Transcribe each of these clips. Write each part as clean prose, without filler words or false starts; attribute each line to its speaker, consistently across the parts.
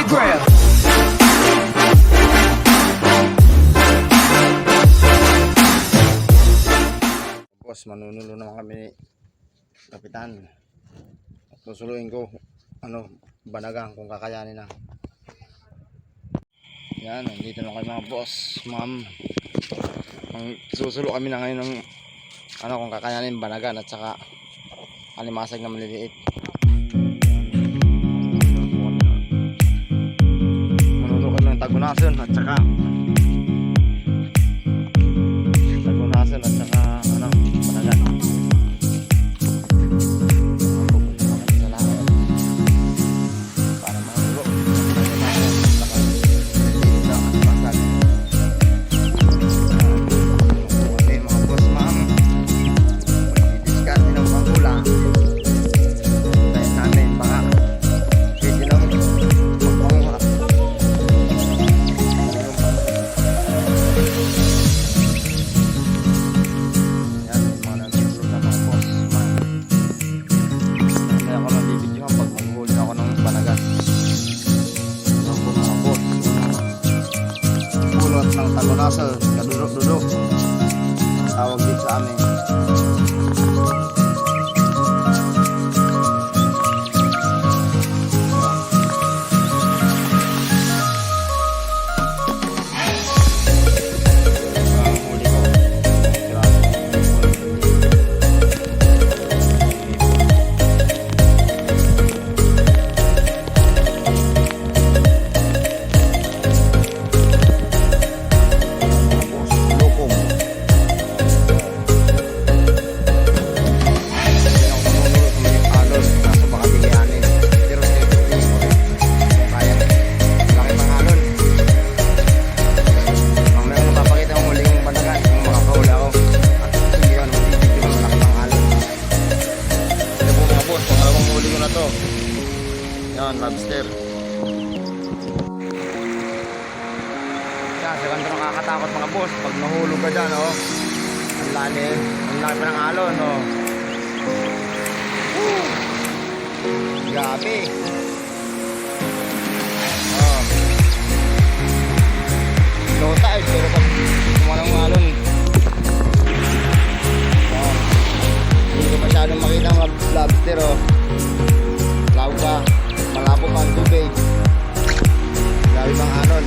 Speaker 1: Instagram.
Speaker 2: Boss, manunulo naman kami ni Kapitan. Susuluin ko banagang kung kakayanin na. Yan, nandito na kayo mga boss, ma'am. Susulo kami na ngayon ng kung kakayanin banagan at saka alimasag na maliliit. Manunulo kami ng tagunason at saka banagan. Ng tagunasal, kadudok-dudok tawag dito sa amin. Yan, lobster. Yan, sa ganito nakakatakot mga boss. Pag nahulog ka dyan, ang lalim. Ang lalim ng alon, Grabe. Low tide, pero pag tumanang alon, hindi ko masyadong makita ang lobster, Law ka. Malabo pa ang tubig. Grabe bang alon.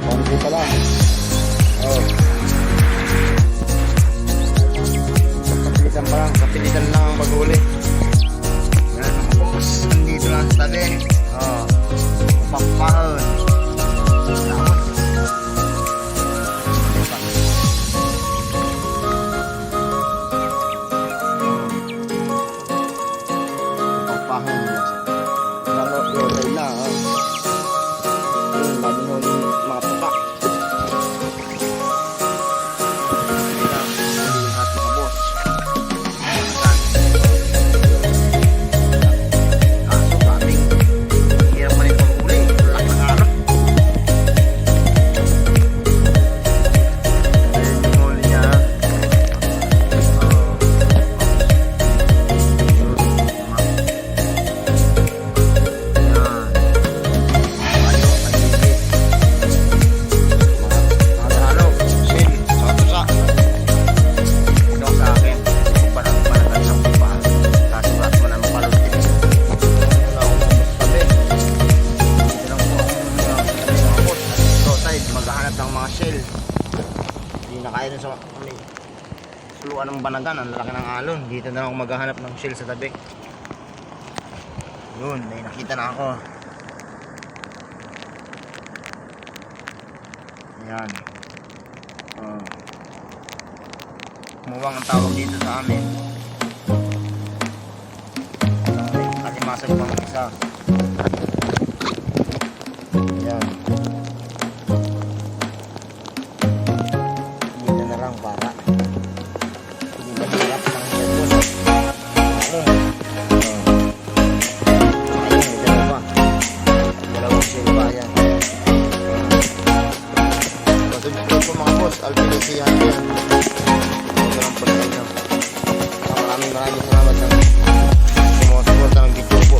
Speaker 2: Konti pa lang. Kapilitan lang ang paghuli. Yan mga boss. Nandito lang sa tabi. Papahon. Hindi na kaya sa suluan ng banagan, ang laki ng alon. Dito na ako maghahanap ng shell sa tabi. Yun, may nakita na ako. Ayan. Muwang ang tawag dito sa amin. Alimasag pang isa. Ayan. Dito na lang para hindi mahirap ng cellphone. Ayun, dalawa. Dalawang silba. Ayan. Subscribe po mga boss. Alpilisihan yan. Maraming salamat na sumusuporta ng video.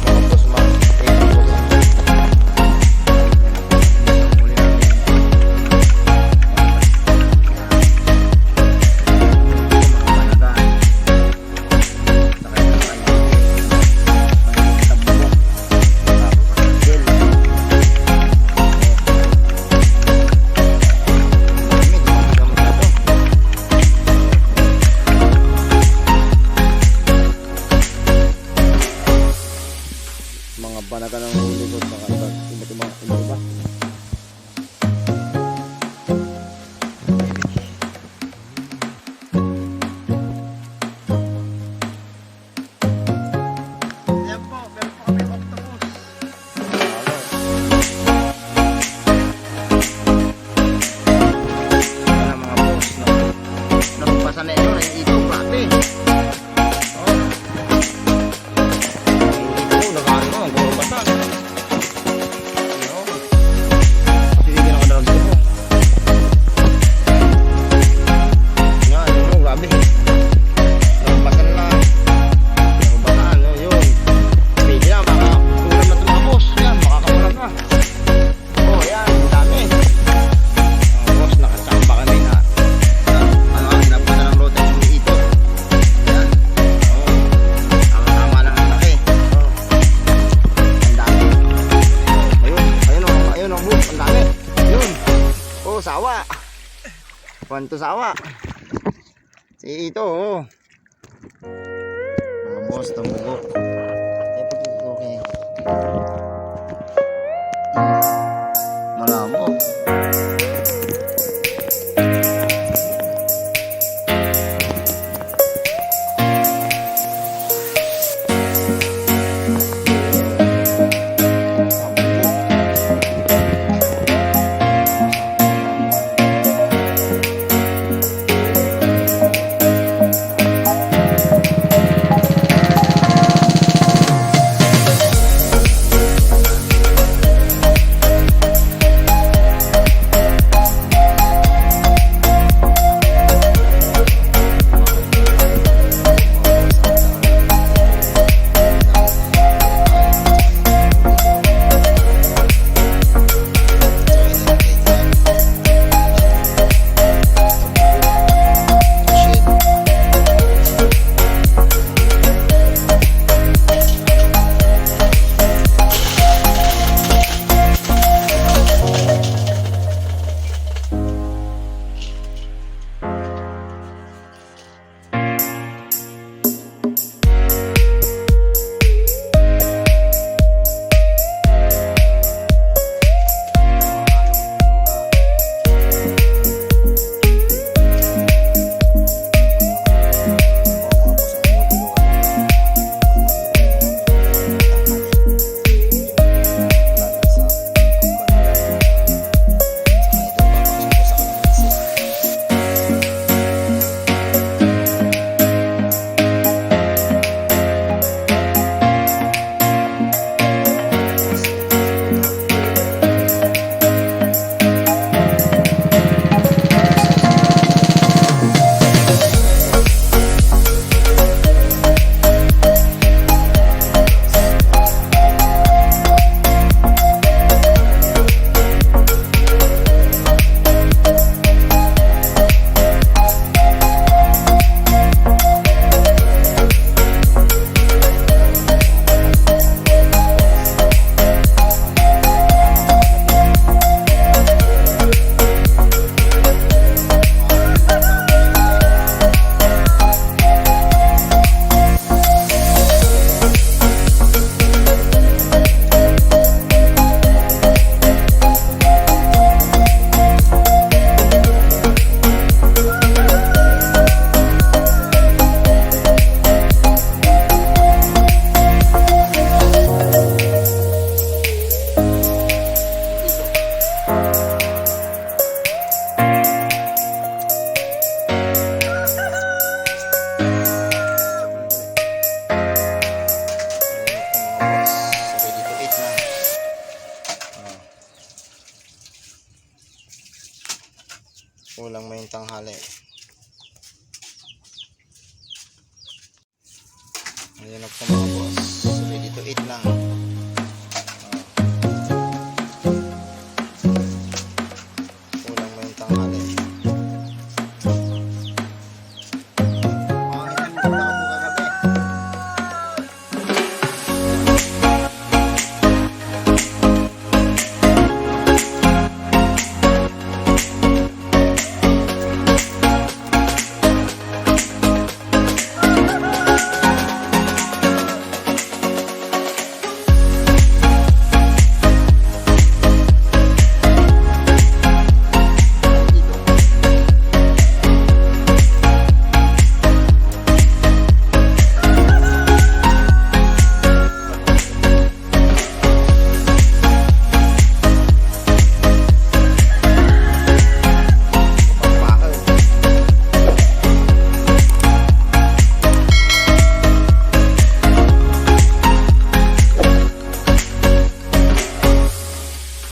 Speaker 2: sawa. Kwanto sawa. Si ito, oh. Mga boss, tumugok. Okay. Malabo. Kulang mo yung tanghali. Ayan ako mga boss. Ready to eat lang.